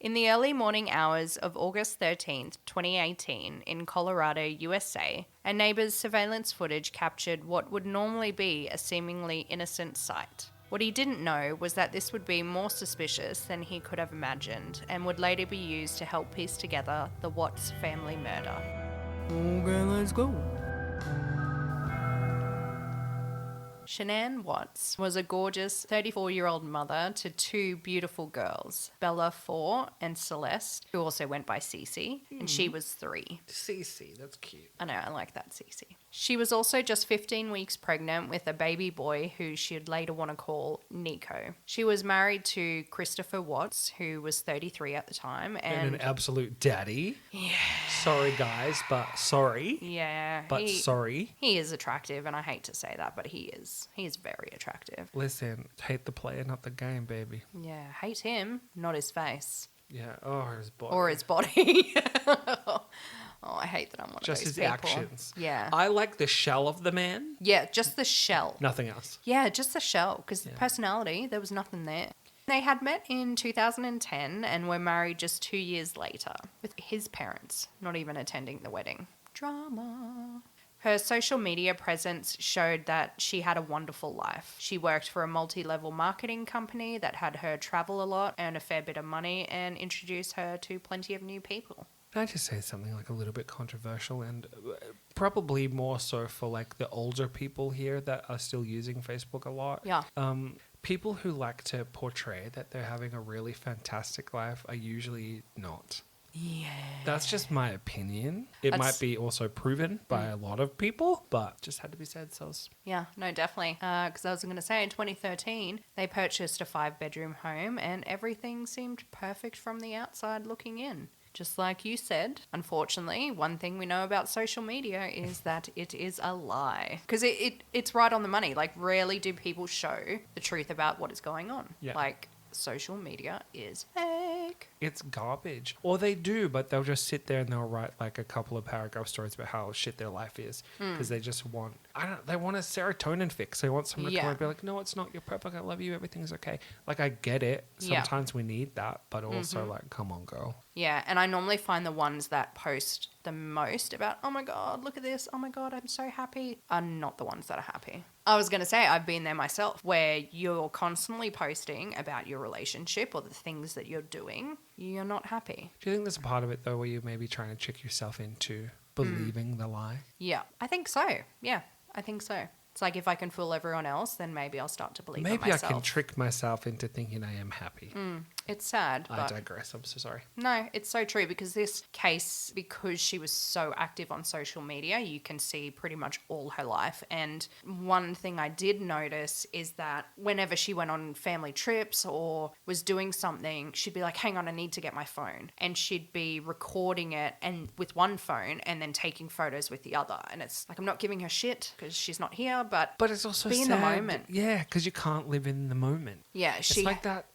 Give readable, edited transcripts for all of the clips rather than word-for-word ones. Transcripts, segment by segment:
In the early morning hours of August 13th, 2018, in Colorado, USA, a neighbor's surveillance footage captured what would normally be a seemingly innocent sight. What he didn't know was that this would be more suspicious than he could have imagined and would later be used to help piece together the Watts family murder. Okay, let's go. Shannan Watts was a gorgeous 34-year-old mother to two beautiful girls, Bella, 4, and Celeste, who also went by Cece, and she was 3. Cece, that's cute. I know, I like that Cece. She was also just 15 weeks pregnant with a baby boy who she'd later want to call Nico. She was married to Christopher Watts, who was 33 at the time. And an absolute daddy. Yeah. Sorry, guys, but sorry. Yeah. But sorry. He is attractive, and I hate to say that, but he is. He is very attractive. Listen, hate the player, not the game, baby. Yeah, hate him, not his face. Yeah, or his body. Or his body. Oh, I hate that I'm one of just those his people. actions. Yeah. I like the shell of the man. Yeah, just the shell. Nothing else. Yeah, just the shell, because the personality, there was nothing there. They had met in 2010 and were married just 2 years later, with his parents not even attending the wedding. Drama. Her social media presence showed that she had a wonderful life. She worked for a multi-level marketing company that had her travel a lot, earn a fair bit of money, and introduce her to plenty of new people. Can I just say something like a little bit controversial and probably more so for like the older people here that are still using Facebook a lot? Yeah. People who like to portray that they're having a really fantastic life are usually not. Yeah. That's just my opinion. It might be also proven by a lot of people, but just had to be said, so. Yeah, no, definitely. Because I was going to say, in 2013, they purchased a 5-bedroom home and everything seemed perfect from the outside looking in. Just like you said, unfortunately, one thing we know about social media is that it is a lie. Because it's right on the money. Like, rarely do people show the truth about what is going on. Yeah. Like, social media is fake. It's garbage. Or they do, but they'll just sit there and they'll write like a couple of paragraph stories about how shit their life is. Because they just want, they want a serotonin fix. They want someone to come and be like, no, it's not. You're perfect. I love you. Everything's okay. Like, I get it. Sometimes we need that, but also like, come on, girl. Yeah, and I normally find the ones that post the most about, oh my God, look at this. Oh my God, I'm so happy, are not the ones that are happy. I was going to say, I've been there myself, where you're constantly posting about your relationship or the things that you're doing. You're not happy. Do you think there's a part of it, though, where you're maybe trying to trick yourself into believing the lie? Yeah, I think so. Yeah, I think so. It's like, if I can fool everyone else, then maybe I'll start to believe it myself. Maybe I can trick myself into thinking I am happy. It's sad, I but digress. I'm so sorry. no, it's so true, because this case, because she was so active on social media, you can see pretty much all her life. And one thing I did notice is that whenever she went on family trips or was doing something, she'd be like, hang on, I need to get my phone. And she'd be recording it and with one phone and then taking photos with the other. And it's like, I'm not giving her shit because she's not here, but it's also be in the moment. Yeah, because you can't live in the moment. Yeah, It's like that.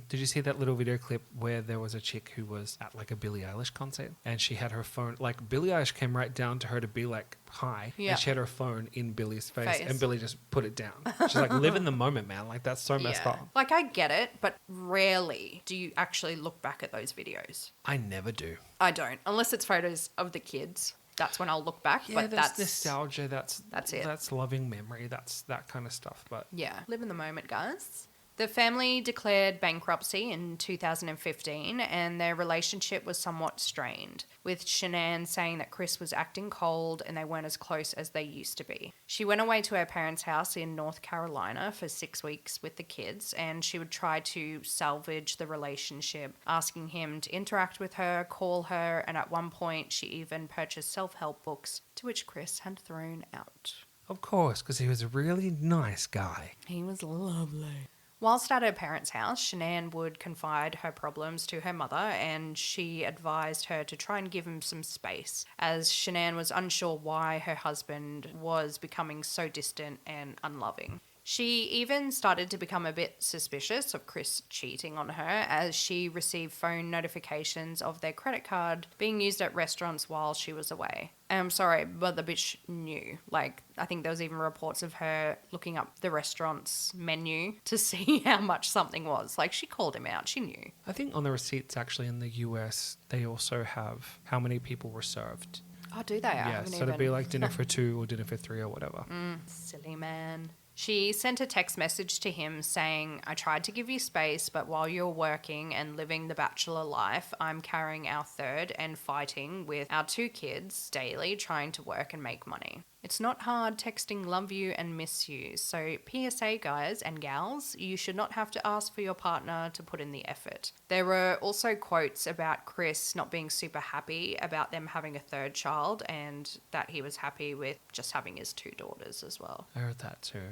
Did you see that little video clip where there was a chick who was at like a Billie Eilish concert and she had her phone, like Billie Eilish came right down to her to be like, hi. Yeah. And she had her phone in Billie's face and Billie just put it down. She's like, live in the moment, man. Like, that's so messed up. Like, I get it, but rarely do you actually look back at those videos. I never do. I don't, unless it's photos of the kids. That's when I'll look back. Yeah, but that's nostalgia. That's it. That's loving memory. That's that kind of stuff. But yeah, live in the moment, guys. The family declared bankruptcy in 2015 and their relationship was somewhat strained, with Shanann saying that Chris was acting cold and they weren't as close as they used to be. She went away to her parents' house in North Carolina for 6 weeks with the kids, and she would try to salvage the relationship, asking him to interact with her, call her, and at one point she even purchased self-help books, to which Chris had thrown out. of course, because he was a really nice guy. He was lovely. Whilst at her parents' house, Shanann would confide her problems to her mother, and she advised her to try and give him some space, as Shanann was unsure why her husband was becoming so distant and unloving. She even started to become a bit suspicious of Chris cheating on her as she received phone notifications of their credit card being used at restaurants while she was away. And I'm sorry, but the bitch knew. Like, I think there was even reports of her looking up the restaurant's menu to see how much something was. Like, she called him out. She knew. I think on the receipts actually in the US, they also have how many people were served. Oh, do they? Yeah, so it'd be like dinner for 2 or dinner for 3 or whatever. Silly man. She sent a text message to him saying, I tried to give you space, but while you're working and living the bachelor life, I'm carrying our third and fighting with our 2 kids daily, trying to work and make money. It's not hard texting love you and miss you. So PSA guys and gals, you should not have to ask for your partner to put in the effort. There were also quotes about Chris not being super happy about them having a 3rd child and that he was happy with just having his 2 daughters as well. I heard that too.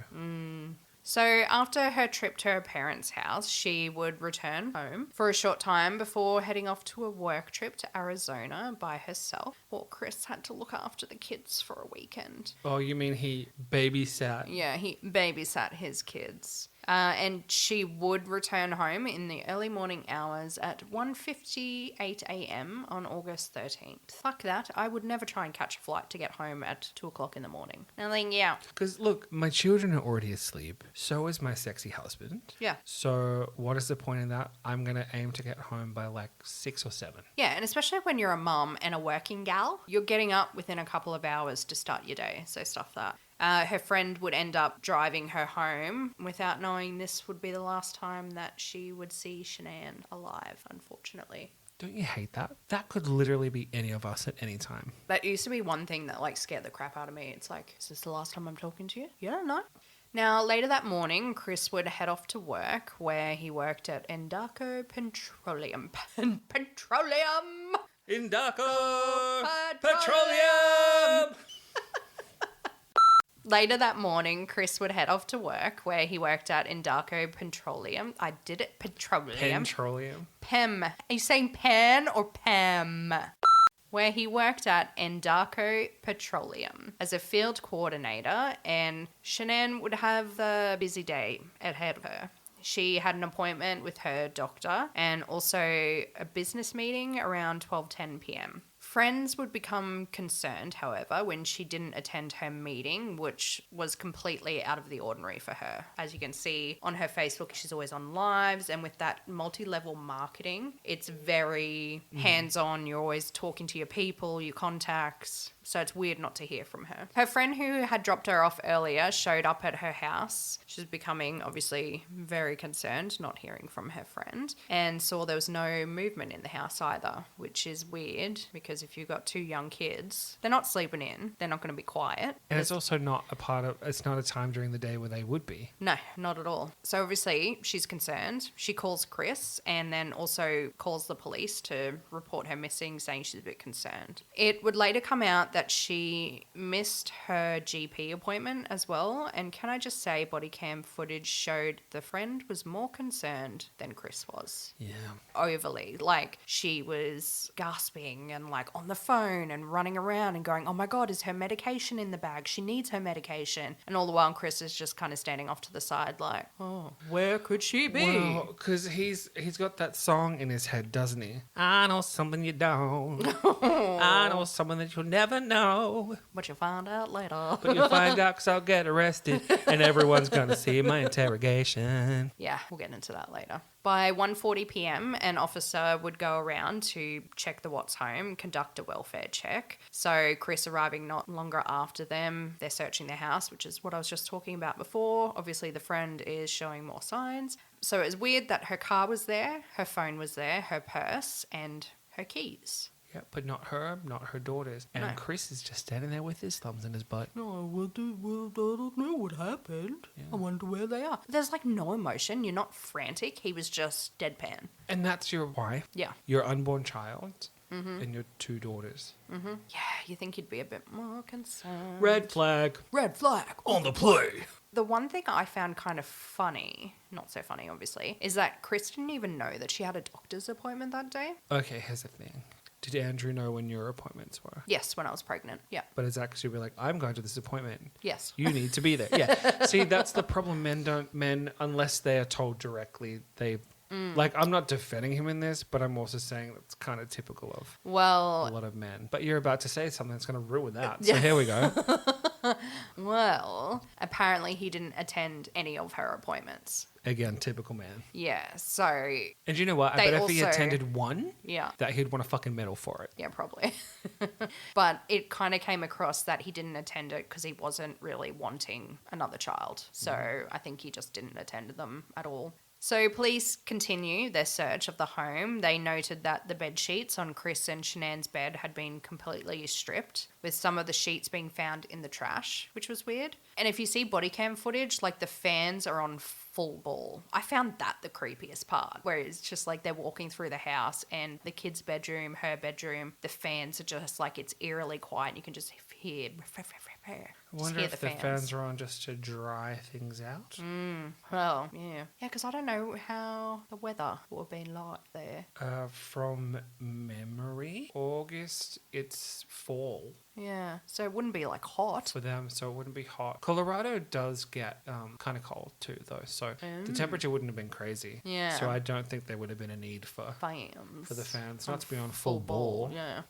So after her trip to her parents' house, she would return home for a short time before heading off to a work trip to Arizona by herself. Well, Chris had to look after the kids for a weekend. Oh, you mean he babysat? Yeah, he babysat his kids. And she would return home in the early morning hours at 1:58 a.m. on August 13th. Fuck that. I would never try and catch a flight to get home at 2 o'clock in the morning. And then, yeah. Because, look, my children are already asleep. So is my sexy husband. Yeah. So what is the point in that? I'm going to aim to get home by like 6 or 7. Yeah, and especially when you're a mum and a working gal, you're getting up within a couple of hours to start your day. So stuff that. Her friend would end up driving her home without knowing this would be the last time that she would see Shanann alive, unfortunately. Don't you hate that? That could literally be any of us at any time. That used to be one thing that like scared the crap out of me. It's like, is this the last time I'm talking to you? You don't know. Now, later that morning, Chris would head off to work where he worked at Endako Petroleum. Petroleum! Endako Petroleum! Later that morning, Chris would head off to work where he worked at Endako Petroleum. I did it, Petroleum. Petroleum. PEM. Are you saying PEN or PEM? Where he worked at Endako Petroleum as a field coordinator, and Shanann would have a busy day ahead of her. She had an appointment with her doctor and also a business meeting around 12:10 p.m. Friends would become concerned, however, when she didn't attend her meeting, which was completely out of the ordinary for her. As you can see on her Facebook, she's always on lives, and with that multi-level marketing, it's very hands-on. You're always talking to your people, your contacts, so it's weird not to hear from her. Her friend who had dropped her off earlier showed up at her house. She was becoming, obviously, very concerned, not hearing from her friend, and saw there was no movement in the house either, which is weird because if you've got 2 young kids, they're not sleeping in, they're not going to be quiet. And it's also not it's not a time during the day where they would be. No, not at all. So obviously she's concerned. She calls Chris and then also calls the police to report her missing, saying she's a bit concerned. It would later come out that she missed her GP appointment as well. And can I just say, body cam footage showed the friend was more concerned than Chris was. Yeah. Overly. Like, she was gasping and like on the phone and running around and going, oh my God, is her medication in the bag? She needs her medication. And all the while Chris is just kind of standing off to the side like, oh, where could she be? Well, because he's got that song in his head, doesn't he? I know something you don't. I know something that you'll never know. But you'll find out later. But you'll find out because I'll get arrested and everyone's going to see my interrogation. Yeah, we'll get into that later. By 1:40 p.m, an officer would go around to check the Watts home, conduct a welfare check. So Chris arriving not longer after them, they're searching their house, which is what I was just talking about before. Obviously, the friend is showing more signs. So it was weird that her car was there, her phone was there, her purse, and her keys. Yeah, but not her daughters. And No. Chris is just standing there with his thumbs in his butt. No, I don't know what happened. Yeah. I wonder where they are. There's like no emotion. You're not frantic. He was just deadpan. And that's your wife? Yeah. Your unborn child? Mm-hmm. And your 2 daughters? Mm-hmm. Yeah, you think you'd be a bit more concerned. Red flag. Red flag. On the play. The one thing I found kind of funny, not so funny obviously, is that Chris didn't even know that she had a doctor's appointment that day. Okay, here's the thing. Did Andrew know when your appointments were? Yes, when I was pregnant. Yeah. But it's actually be like, I'm going to this appointment. Yes. You need to be there. Yeah. See, that's the problem. Men, unless they are told directly, they... Like, I'm not defending him in this, but I'm also saying that's kind of typical of a lot of men. But you're about to say something that's going to ruin that. So here we go. Well, apparently he didn't attend any of her appointments. Again, typical man. Yeah, so... And you know what? I bet if he attended one, yeah, that he'd want a fucking medal for it. Yeah, probably. But it kind of came across that he didn't attend it because he wasn't really wanting another child. So I think he just didn't attend them at all. So police continue their search of the home. They noted that the bed sheets on Chris and Shanann's bed had been completely stripped, with some of the sheets being found in the trash, which was weird. And if you see body cam footage, like the fans are on full ball. I found that the creepiest part, where it's just like they're walking through the house and the kid's bedroom, her bedroom, the fans are just like, it's eerily quiet. You can just hear... I wonder if the fans are on just to dry things out. Well, yeah. Yeah, because I don't know how the weather would have been like there. From memory, August, it's fall. Yeah, so it wouldn't be like hot. For them, so it wouldn't be hot. Colorado does get kind of cold too, though. So the temperature wouldn't have been crazy. Yeah. So I don't think there would have been a need for the fans not to be on full ball. Yeah.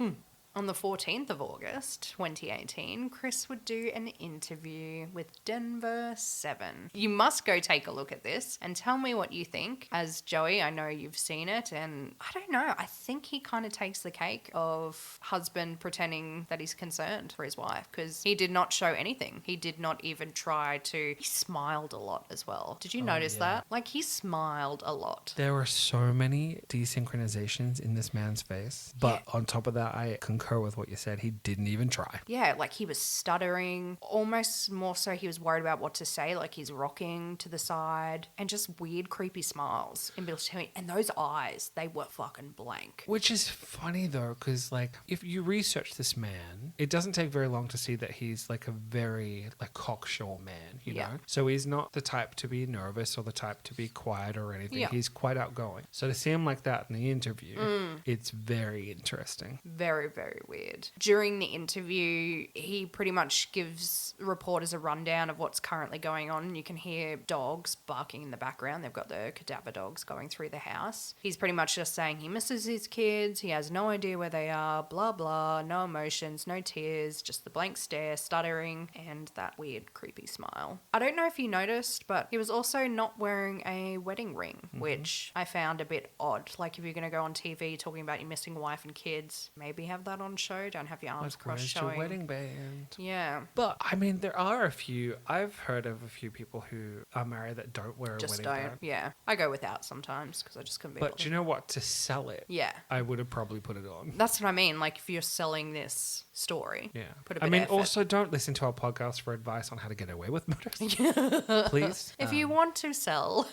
On the 14th of August, 2018, Chris would do an interview with Denver 7. You must go take a look at this and tell me what you think. As Joey, I know you've seen it, and I don't know, I think he kind of takes the cake of husband pretending that he's concerned for his wife, because he did not show anything. He did not even try to... He smiled a lot as well. Did you notice that? Like, he smiled a lot. There were so many desynchronizations in this man's face, but on top of that, I concur with what you said. He didn't even try. Yeah, like he was stuttering, almost more so he was worried about what to say, like he's rocking to the side, and just weird creepy smiles in between. And those eyes, they were fucking blank. Which is funny though, because like if you research this man, it doesn't take very long to see that he's like a very like cocksure man, you know? So he's not the type to be nervous or the type to be quiet or anything. He's quite outgoing. So to see him like that in the interview, it's very interesting. Very, very weird. During the interview, he pretty much gives reporters a rundown of what's currently going on. You can hear dogs barking in the background. They've got the cadaver dogs going through the house. He's pretty much just saying he misses his kids. He has no idea where they are, blah, blah, no emotions, no tears, just the blank stare, stuttering, and that weird, creepy smile. I don't know if you noticed, but he was also not wearing a wedding ring, which I found a bit odd. Like if you're going to go on TV talking about your missing wife and kids, maybe have that on show. Don't have your arms crossed showing. Your wedding band. Yeah. But I mean, there are a few. I've heard of a few people who are married that don't wear a wedding band. Yeah. I go without sometimes because I just couldn't be. But you know what? To sell it, I would have probably put it on. That's what I mean. Like if you're selling this story, put a bit of effort. Also don't listen to our podcast for advice on how to get away with murders. Please. If you want to sell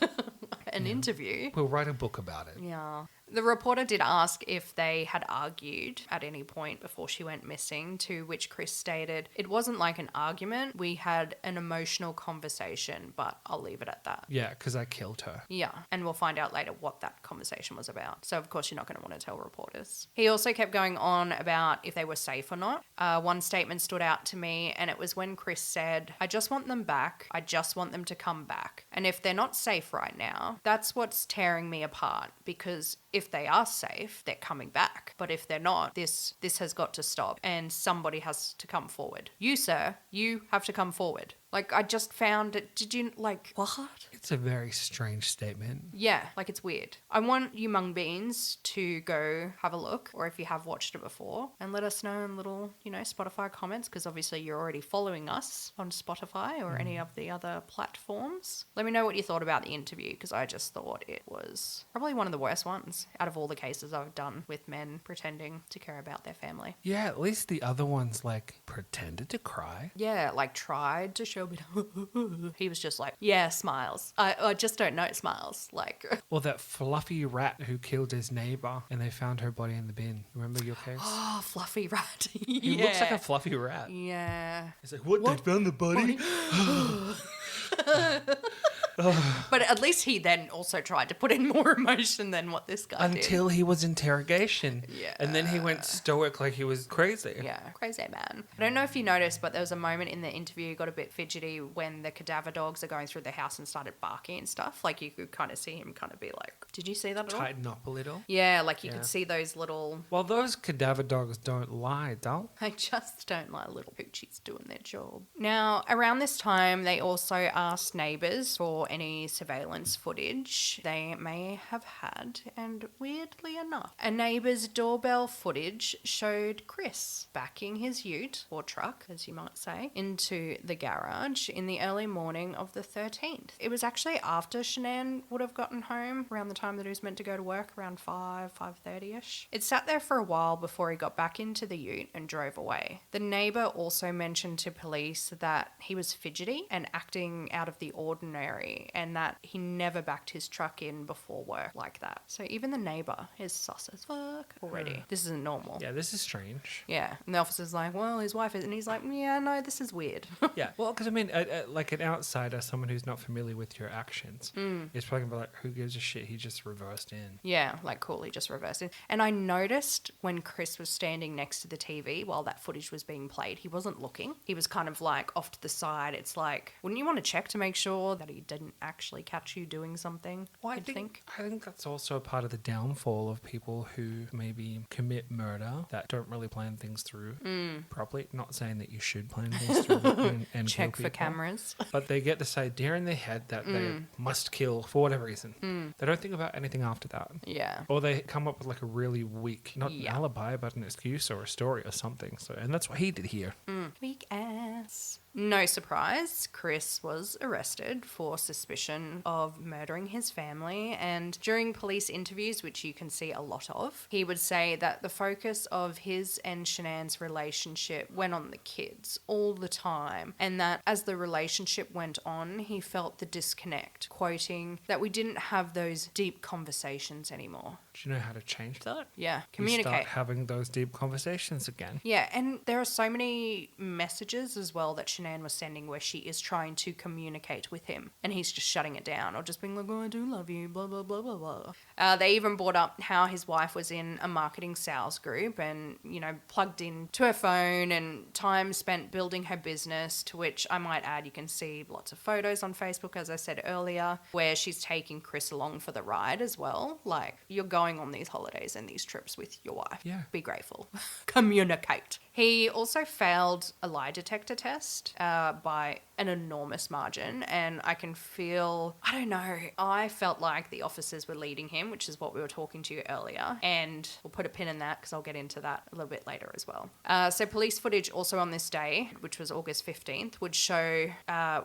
an interview, we'll write a book about it. Yeah. The reporter did ask if they had argued at any point before she went missing, to which Chris stated, "It wasn't like an argument. We had an emotional conversation, but I'll leave it at that." Yeah, because I killed her. Yeah, and we'll find out later what that conversation was about. So, of course, you're not going to want to tell reporters. He also kept going on about if they were safe or not. One statement stood out to me, and it was when Chris said, "I just want them back. I just want them to come back. And if they're not safe right now, that's what's tearing me apart, because if they are safe, they're coming back. But if they're not, this has got to stop, and somebody has to come forward. You, sir, you have to come forward." Like, I just found it. Did you, like, what? It's a very strange statement. Yeah, like, it's weird. I want you mung beans to go have a look, or if you have watched it before, and let us know in little, Spotify comments, because obviously you're already following us on Spotify or any of the other platforms. Let me know what you thought about the interview, because I just thought it was probably one of the worst ones out of all the cases I've done with men pretending to care about their family. Yeah, at least the other ones, like, pretended to cry. Yeah, like, tried to show me. He was just like, yeah, smiles. I just don't know smiles. Like, or that fluffy rat who killed his neighbor and they found her body in the bin. Remember your case? Oh, fluffy rat. He looks like a fluffy rat. Yeah. He's like, what? They found the body? But at least he then also tried to put in more emotion than what this guy did. Until he was interrogation. Yeah. And then he went stoic like he was crazy. Yeah, crazy man. I don't know if you noticed, but there was a moment in the interview got a bit fidgety when the cadaver dogs are going through the house and started barking and stuff. Like you could kind of see him kind of be like, did you see that at all? Tighten up a little. Yeah, like you could see those little... Well, those cadaver dogs don't lie, doll. I just don't like little poochies doing their job. Now, around this time, they also asked neighbours for any surveillance footage they may have had, and weirdly enough, a neighbour's doorbell footage showed Chris backing his ute, or truck, as you might say, into the garage in the early morning of the 13th. It was actually after Shanann would have gotten home, around the time that he was meant to go to work, around 5:30ish. It sat there for a while before he got back into the ute and drove away. The neighbour also mentioned to police that he was fidgety and acting out of the ordinary, and that he never backed his truck in before work like that. So even the neighbour is sus as fuck already. This isn't normal. Yeah, this is strange. Yeah. And the officer's like, well, his wife is, and he's like, yeah, no, this is weird. Yeah. Well, because I mean, like an outsider, someone who's not familiar with your actions, is probably gonna be like, who gives a shit? He just reversed in. Yeah, like cool, he just reversed it. And I noticed when Chris was standing next to the TV while that footage was being played, he wasn't looking. He was kind of like off to the side. It's like, wouldn't you want to check to make sure that he didn't actually catch you doing something? Well, I think that's also a part of the downfall of people who maybe commit murder that don't really plan things through properly. Not saying that you should plan things through and check kill for people, cameras. but they get this idea in their head that they must kill for whatever reason. They don't think about anything after that. Yeah. Or they come up with like a really weak, not an alibi, but an excuse or a story or something. So, and that's what he did here. Weak ass. No surprise, Chris was arrested for suspicion of murdering his family, and during police interviews, which you can see a lot of, he would say that the focus of his and Shanann's relationship went on the kids all the time, and that as the relationship went on, he felt the disconnect, quoting that we didn't have those deep conversations anymore. Do you know how to change that? Yeah, You communicate. start having those deep conversations again. Yeah, and there are so many messages as well that Shanann was sending where she is trying to communicate with him and he's just shutting it down or just being like, oh, I do love you, blah, blah, blah, blah, blah. They even brought up how his wife was in a marketing sales group and, you know, plugged in to her phone and time spent building her business, to which I might add you can see lots of photos on Facebook, as I said earlier, where she's taking Chris along for the ride as well. Like, you're going on these holidays and these trips with your wife. Yeah. Be grateful. Communicate. He also failed a lie detector test by an enormous margin, and I can feel, I don't know, I felt like the officers were leading him, which is what we were talking to earlier, and we'll put a pin in that because I'll get into that a little bit later as well. So police footage also on this day, which was August 15th, would show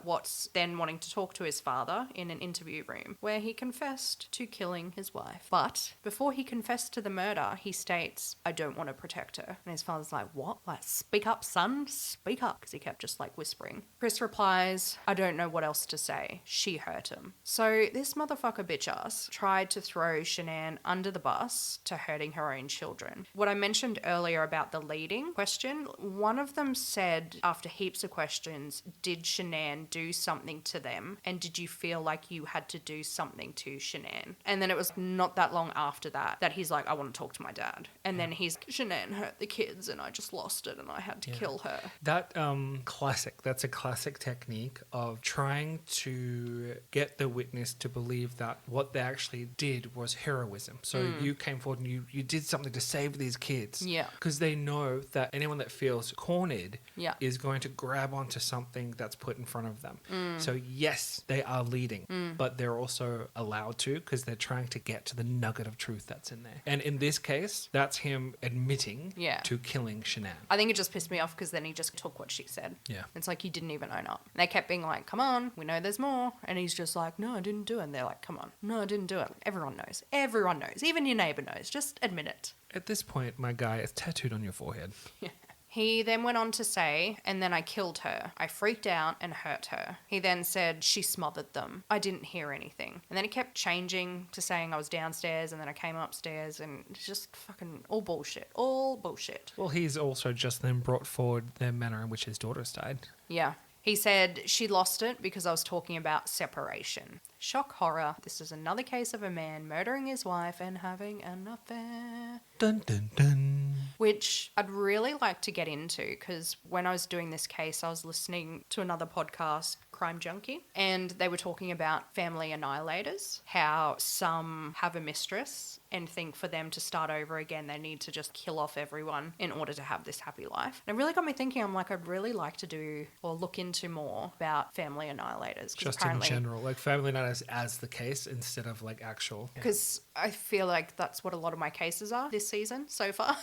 Watts then wanting to talk to his father in an interview room where he confessed to killing his wife. But before he confessed to the murder, he states, I don't want to protect her. And his father's like, what? Like, speak up, son, speak up, because he kept just like whispering. Chris replies, I don't know what else to say. She hurt him. So this motherfucker bitch ass tried to throw Shanann under the bus to hurting her own children. What I mentioned earlier about the leading question, one of them said after heaps of questions, did Shanann do something to them? And did you feel like you had to do something to Shanann? And then it was not that long after that he's like, I want to talk to my dad. And then he's, Shanann hurt the kids and I just lost it and I had to kill her. That's a classic technique of trying to get the witness to believe that what they actually did was heroism. So you came forward and you did something to save these kids. Yeah. Because they know that anyone that feels cornered is going to grab onto something that's put in front of them. So yes, they are leading, but they're also allowed to, because they're trying to get to the nugget of truth that's in there. And in this case, that's him admitting to killing Shanann. I think it just pissed me off because then he just took what she said. Yeah. It's like, you didn't even own up. And they kept being like, come on, we know there's more. And he's just like, no, I didn't do it. And they're like, come on, no, I didn't do it. Everyone knows. Everyone knows. Even your neighbor knows. Just admit it. At this point, my guy, it's tattooed on your forehead. Yeah. He then went on to say, and then I killed her. I freaked out and hurt her. He then said, she smothered them. I didn't hear anything. And then he kept changing to saying I was downstairs and then I came upstairs, and it's just fucking all bullshit. All bullshit. Well, he's also just then brought forward the manner in which his daughters died. Yeah. He said, she lost it because I was talking about separation. Shock horror. This is another case of a man murdering his wife and having an affair. Dun, dun, dun. Which I'd really like to get into because when I was doing this case, I was listening to another podcast, Crime Junkie, and they were talking about family annihilators, how some have a mistress and think for them to start over again, they need to just kill off everyone in order to have this happy life. And it really got me thinking, I'm like, I'd really like to do or look into more about family annihilators. Just in general, like family annihilators as the case instead of like actual. Because I feel like that's what a lot of my cases are this season so far.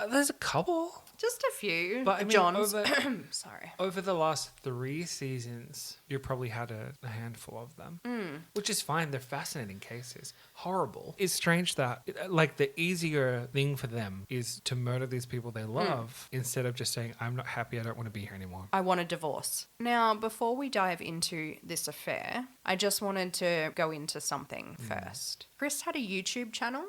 There's a couple. Just a few. But I mean, John's. Sorry. Over the last 3 seasons, you probably had a handful of them, which is fine. They're fascinating cases. Horrible. It's strange that, like, the easier thing for them is to murder these people they love instead of just saying, I'm not happy, I don't want to be here anymore. I want a divorce. Now, before we dive into this affair, I just wanted to go into something first. Chris had a YouTube channel,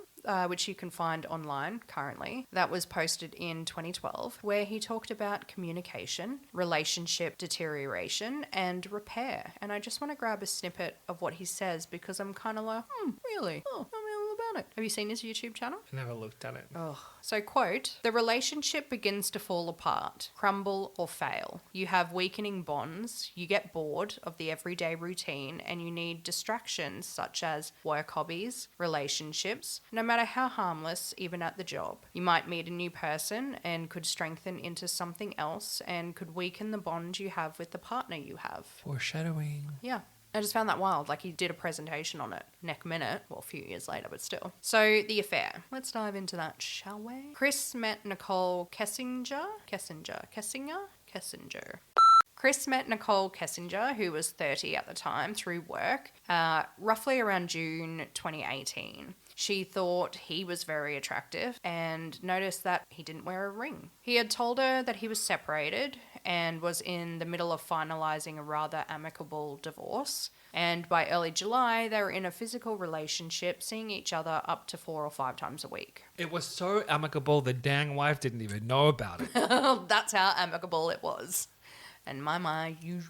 which you can find online currently, that was posted in 2012, where he talked about communication, relationship deterioration, and repair. And I just want to grab a snippet of what he says because I'm kind of like, really? Oh, tell me all about it. Have you seen his YouTube channel? I never looked at it. Oh. So, quote, the relationship begins to fall apart, crumble or fail. You have weakening bonds, you get bored of the everyday routine, and you need distractions such as work hobbies, relationships, no matter how harmless, even at the job. You might meet a new person and could strengthen into something else and could weaken the bond you have with the partner you have. Foreshadowing. Yeah. I just found that wild. Like, he did a presentation on it neck minute. Well, a few years later, but still. So, the affair. Let's dive into that, shall we? Chris met Nicole Kessinger. Chris met Nicole Kessinger, who was 30 at the time, through work, roughly around June 2018. She thought he was very attractive and noticed that he didn't wear a ring. He had told her that he was separated and was in the middle of finalising a rather amicable divorce. And by early July, they were in a physical relationship, seeing each other up to 4 or 5 times a week. It was so amicable, the dang wife didn't even know about it. That's how amicable it was. And Mama, you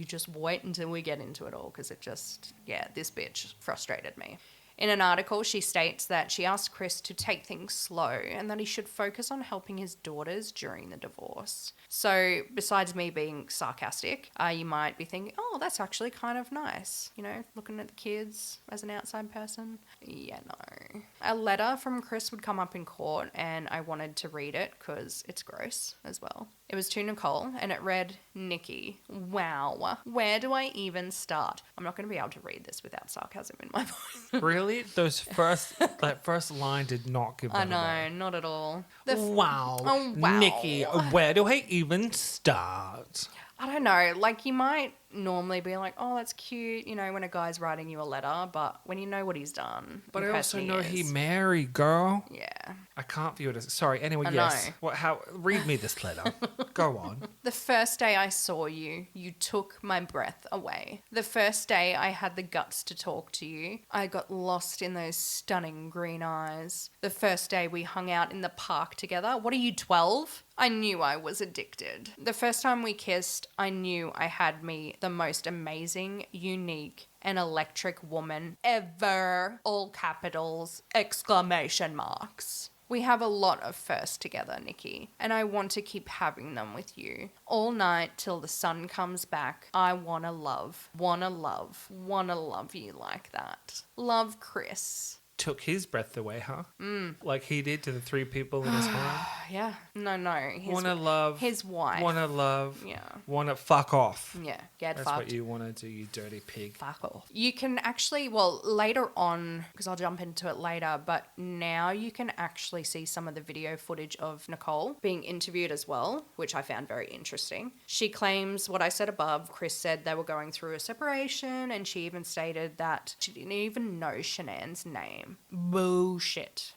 just wait until we get into it all, because it just, this bitch frustrated me. In an article, she states that she asked Chris to take things slow and that he should focus on helping his daughters during the divorce. So, besides me being sarcastic, you might be thinking, oh, that's actually kind of nice. You know, looking at the kids as an outside person. Yeah, no. A letter from Chris would come up in court and I wanted to read it because it's gross as well. It was to Nicole and it read, Nikki, wow, where do I even start? I'm not going to be able to read this without sarcasm in my voice. Really? That first line did not give that I know, away. not at all. Wow. Oh, wow. Nikki, where do I even start? I don't know, like you might normally be like, oh, that's cute, you know, when a guy's writing you a letter, but when you know what he's done. But I also know he married, girl. Yeah. I can't view it as... Sorry, anyway, I yes. know. How? Read me this letter. Go on. The first day I saw you, you took my breath away. The first day I had the guts to talk to you, I got lost in those stunning green eyes. The first day we hung out in the park together. What are you, 12? I knew I was addicted. The first time we kissed, I knew I had me the most amazing, unique, and electric woman ever. All capitals, exclamation marks. We have a lot of firsts together, Nikki, and I want to keep having them with you. All night till the sun comes back, I wanna love you like that. Love, Chris. Took his breath away, huh? Like he did to the 3 people in his home. Yeah. No. Wanna love. His wife. Wanna love. Yeah. Wanna fuck off. Yeah. Get That's fucked. what you wanna do, you dirty pig. Fuck off. You can actually, well, later on, because I'll jump into it later, but now you can actually see some of the video footage of Nicole being interviewed as well, which I found very interesting. She claims what I said above. Chris said they were going through a separation, and she even stated that she didn't even know Shanann's name. Bullshit.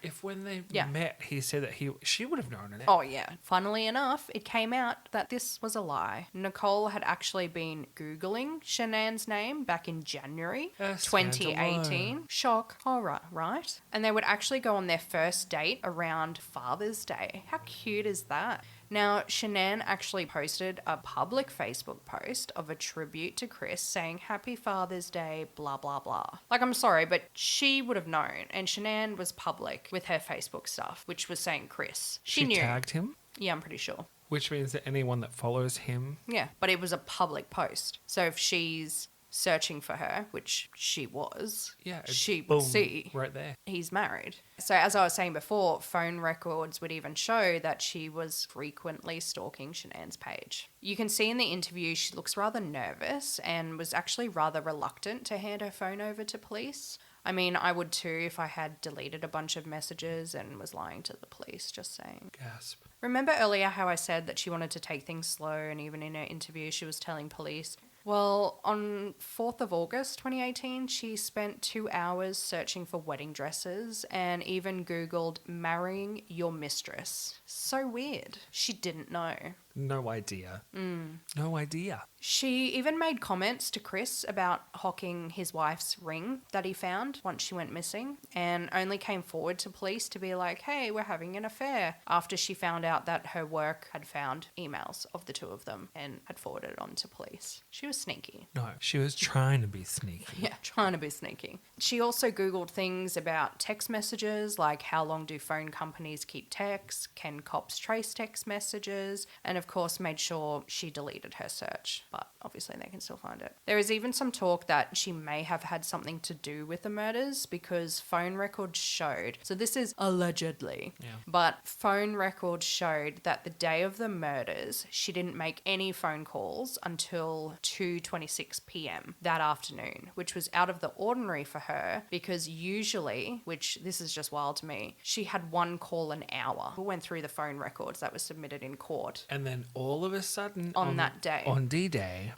If when they met, he said that she would have known it. Oh, yeah. Funnily enough, it came out that this was a lie. Nicole had actually been Googling Shanann's name back in January 2018. Shock, horror, right? And they would actually go on their first date around Father's Day. How cute is that? Now, Shanann actually posted a public Facebook post of a tribute to Chris saying, "Happy Father's Day, blah, blah, blah." Like, I'm sorry, but she would have known. And Shanann was public with her Facebook stuff, which was saying Chris. She knew. Tagged him? Yeah, I'm pretty sure. Which means that anyone that follows him... Yeah, but it was a public post. So if she's searching for her, which she was, she would see right there. He's married. So as I was saying before, phone records would even show that she was frequently stalking Shanann's page. You can see in the interview she looks rather nervous and was actually rather reluctant to hand her phone over to police. I mean, I would too if I had deleted a bunch of messages and was lying to the police, just saying. Gasp. Remember earlier how I said that she wanted to take things slow, and even in her interview she was telling police? Well, on 4th of August 2018, she spent 2 hours searching for wedding dresses and even Googled marrying your mistress. So weird. She didn't know. No idea. No idea. She even made comments to Chris about hocking his wife's ring that he found once she went missing, and only came forward to police to be like, "Hey, we're having an affair," after she found out that her work had found emails of the two of them and had forwarded it on to police. She was sneaky. No, she was trying to be sneaky. Yeah, trying to be sneaky. She also Googled things about text messages, like how long do phone companies keep texts, can cops trace text messages, and of course made sure she deleted her search, but obviously they can still find it. There is even some talk that she may have had something to do with the murders because phone records showed, so this is allegedly, but phone records showed that the day of the murders she didn't make any phone calls until 2:26 p.m. that afternoon, which was out of the ordinary for her because usually, which this is just wild to me, she had one call an hour. We went through the phone records that was submitted in court. And then all of a sudden... On that day. On D-Day,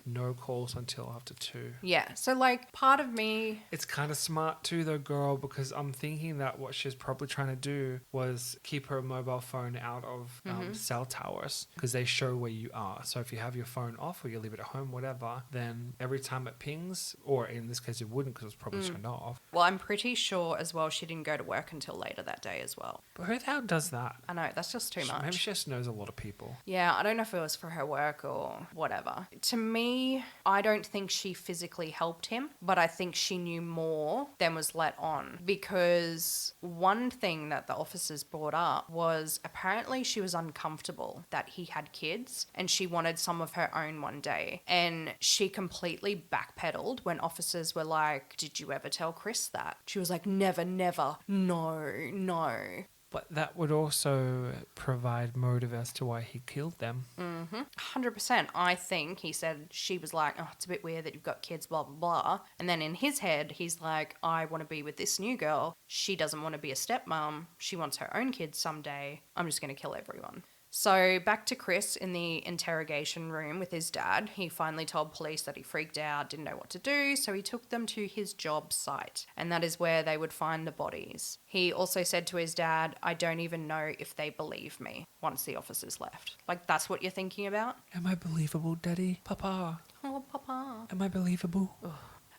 no calls until after 2. Yeah, so like part of me... It's kind of smart too though, girl, because I'm thinking that what she's probably trying to do was keep her mobile phone out of cell towers because they show where you are. So if you have your phone off or you leave it at home, whatever, then every time it pings, or in this case it wouldn't because it's probably turned off. Well, I'm pretty sure as well she didn't go to work until later that day as well. But who the hell does that? I know, that's just too much. Maybe she just knows a lot of people. Yeah, I don't know if it was for her work or whatever. To me, I don't think she physically helped him, but I think she knew more than was let on, because one thing that the officers brought up was apparently she was uncomfortable that he had kids and she wanted some of her own one day, and she completely backpedaled when officers were like, "Did you ever tell Chris that?" She was like, "Never, never, no." But that would also provide motive as to why he killed them. 100%. I think he said she was like, "Oh, it's a bit weird that you've got kids, blah, blah, blah." And then in his head, he's like, "I want to be with this new girl. She doesn't want to be a stepmom. She wants her own kids someday. I'm just going to kill everyone." So back to Chris in the interrogation room with his dad. He finally told police that he freaked out, didn't know what to do, so he took them to his job site, and that is where they would find the bodies. He also said to his dad, "I don't even know if they believe me," once the officers left. Like, that's what you're thinking about? Am I believable, Daddy? Papa? Oh, Papa. Am I believable? Ugh.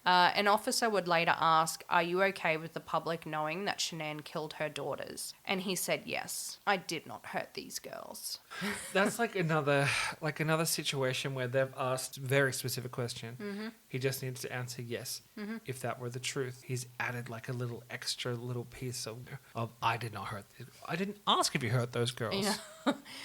An officer would later ask, "Are you okay with the public knowing that Shanann killed her daughters?" And he said, "Yes, I did not hurt these girls." That's like another situation where they've asked a very specific question. He just needs to answer yes. If that were the truth, he's added like a little extra little piece of "I did not hurt. I didn't ask if you hurt those girls." Yeah.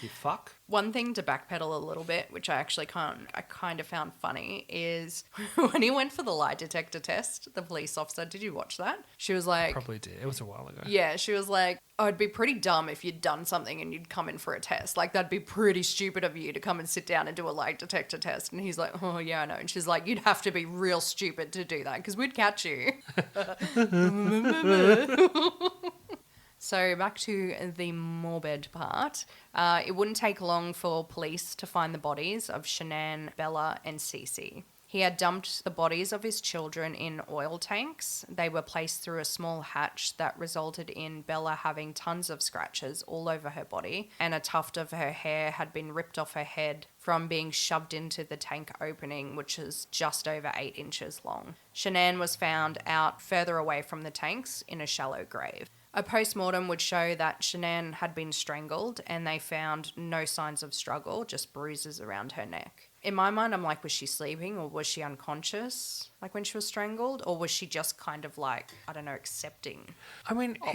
You fuck. One thing to backpedal a little bit, which I kind of found funny, is when he went for the lie detector test, the police officer, did you watch that? She was like... Probably did. It was a while ago. Yeah, she was like, "Oh, it'd be pretty dumb if you'd done something and you'd come in for a test. Like, that'd be pretty stupid of you to come and sit down and do a lie detector test." And he's like, "Oh, yeah, I know." And she's like, "You'd have to be real stupid to do that because we'd catch you." So back to the morbid part. It wouldn't take long for police to find the bodies of Shanann, Bella, and Cece. He had dumped the bodies of his children in oil tanks. They were placed through a small hatch that resulted in Bella having tons of scratches all over her body, and a tuft of her hair had been ripped off her head from being shoved into the tank opening, which is just over 8 inches long. Shanann was found out further away from the tanks in a shallow grave. A post-mortem would show that Shanann had been strangled and they found no signs of struggle, just bruises around her neck. In my mind, I'm like, was she sleeping or was she unconscious, like when she was strangled? Or was she just kind of like, I don't know, accepting? I mean, of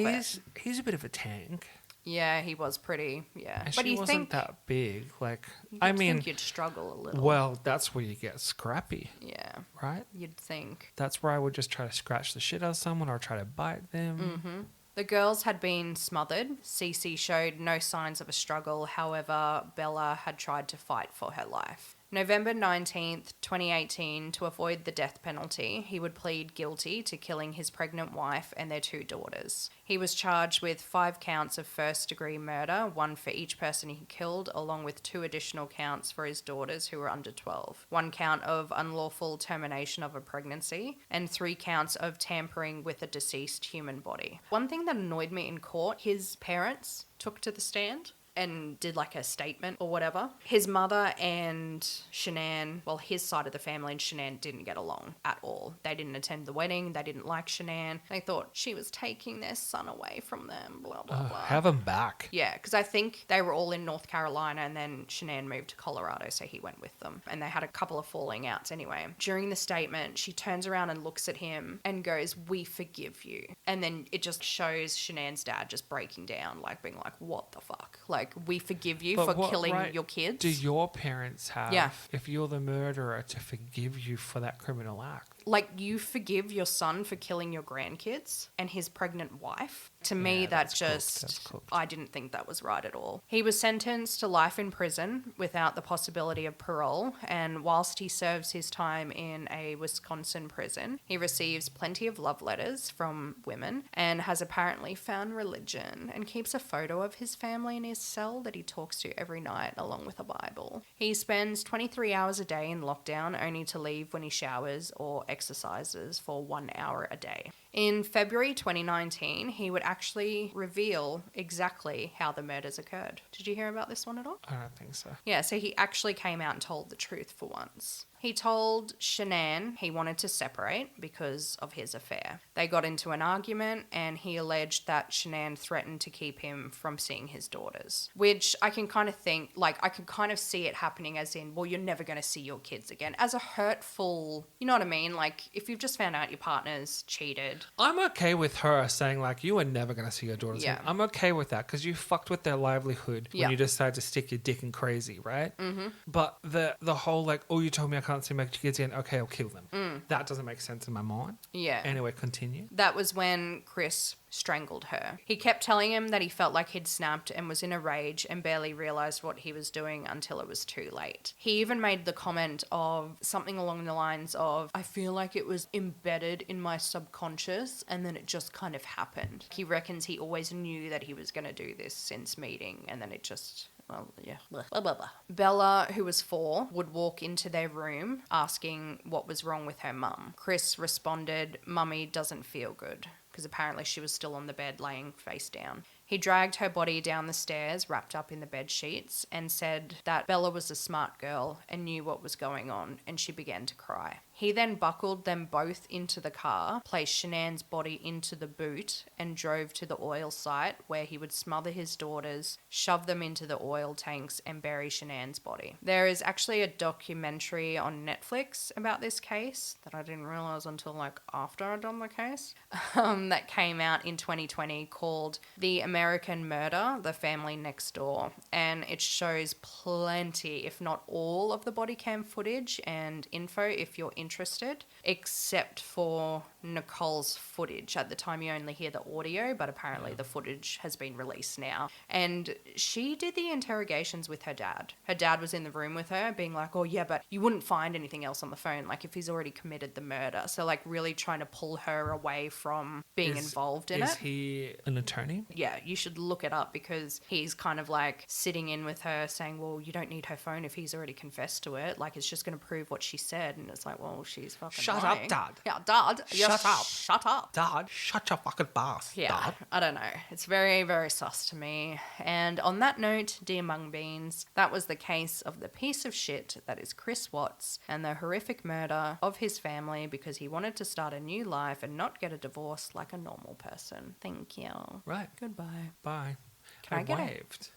he's a bit of a tank. Yeah, he was pretty, yeah. And But she you wasn't think, that big. Like, I think you'd struggle a little. well, that's where you get scrappy, Yeah, right? you'd think. That's where I would just try to scratch the shit out of someone or try to bite them. The girls had been smothered. Cece showed no signs of a struggle. However, Bella had tried to fight for her life. November 19th, 2018, to avoid the death penalty, he would plead guilty to killing his pregnant wife and their 2 daughters. He was charged with 5 counts of first-degree murder, 1 for each person he killed, along with 2 additional counts for his daughters who were under 12, 1 count of unlawful termination of a pregnancy, and 3 counts of tampering with a deceased human body. One thing that annoyed me in court, his parents took to the stand and did like a statement or whatever. His mother and Shanann, well, his side of the family and Shanann didn't get along at all. They didn't attend the wedding. They didn't like Shanann. They thought she was taking their son away from them, blah, blah, blah. Have him back. Yeah, because I think they were all in North Carolina and then Shanann moved to Colorado, so he went with them. And they had a couple of falling outs anyway. During the statement, she turns around and looks at him and goes, "We forgive you." And then it just shows Shanann's dad just breaking down, like being like, what the fuck? Like, we forgive you But for what killing right your kids. Do your parents have, Yeah. if you're the murderer, to forgive you for that criminal act? Like, you forgive your son for killing your grandkids and his pregnant wife? To me, Yeah, that that's cooked, just, that's cooked. I didn't think that was right at all. He was sentenced to life in prison without the possibility of parole, and whilst he serves his time in a Wisconsin prison, he receives plenty of love letters from women and has apparently found religion and keeps a photo of his family in his cell that he talks to every night along with a Bible. He spends 23 hours a day in lockdown, only to leave when he showers or exercises for 1 hour a day. In February 2019, he would actually reveal exactly how the murders occurred. Did you hear about this one at all? I don't think so. Yeah, so he actually came out and told the truth for once. He told Shanann he wanted to separate because of his affair. They got into an argument and he alleged that Shanann threatened to keep him from seeing his daughters. Which I can kind of think, like, I could kind of see it happening as in, well, you're never going to see your kids again. As a hurtful, you know what I mean? Like, if you've just found out your partner's cheated. I'm okay with her saying, like, you are never going to see your daughters again. Yeah. I'm okay with that because you fucked with their livelihood Yeah. when you decide to stick your dick in crazy, right? Mm-hmm. But the whole, like, oh, you told me I can't see my kids again. Okay, I'll kill them. That doesn't make sense in my mind. Yeah. Anyway, continue. That was when Chris strangled her. He kept telling him that he felt like he'd snapped and was in a rage and barely realized what he was doing until it was too late. He even made the comment of something along the lines of, I feel like it was embedded in my subconscious and then it just kind of happened. He reckons he always knew that he was going to do this since meeting and then it just... well, yeah. Blah, blah, blah. Bella, who was 4, would walk into their room asking what was wrong with her mum. Chris responded, "Mummy doesn't feel good," because apparently she was still on the bed laying face down. He dragged her body down the stairs, wrapped up in the bed sheets, and said that Bella was a smart girl and knew what was going on, and she began to cry. He then buckled them both into the car, placed Shanann's body into the boot, and drove to the oil site where he would smother his daughters, shove them into the oil tanks, and bury Shanann's body. There is actually a documentary on Netflix about this case that I didn't realize until like after I'd done the case, that came out in 2020 called The American Murder, The Family Next Door. And it shows plenty, if not all, of the body cam footage and info if you're interested, except for Nicole's footage. At the time you only hear the audio, but apparently the footage has been released now. And she did the interrogations with her dad. Her dad was in the room with her being like, oh yeah, but you wouldn't find anything else on the phone, like if he's already committed the murder. So like really trying to pull her away from being involved in it. Is he an attorney? Yeah, you should look it up because he's kind of like sitting in with her saying, well, you don't need her phone if he's already confessed to it. Like, it's just going to prove what she said. And it's like, well, Well, she's fucking Shut lying. up, Dad. Yeah, Dad. Shut up. Shut up. Dad, shut your fucking mouth, Yeah, Dad. I don't know. It's very, very sus to me. And on that note, dear mung beans, that was the case of the piece of shit that is Chris Watts and the horrific murder of his family because he wanted to start a new life and not get a divorce like a normal person. Thank you. Right. Goodbye. Bye. Can I get waved.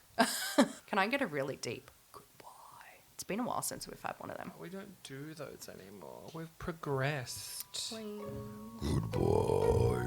Can I get a really deep goodbye? It's been a while since we've had one of them. We don't do those anymore. We've progressed. Please. Goodbye.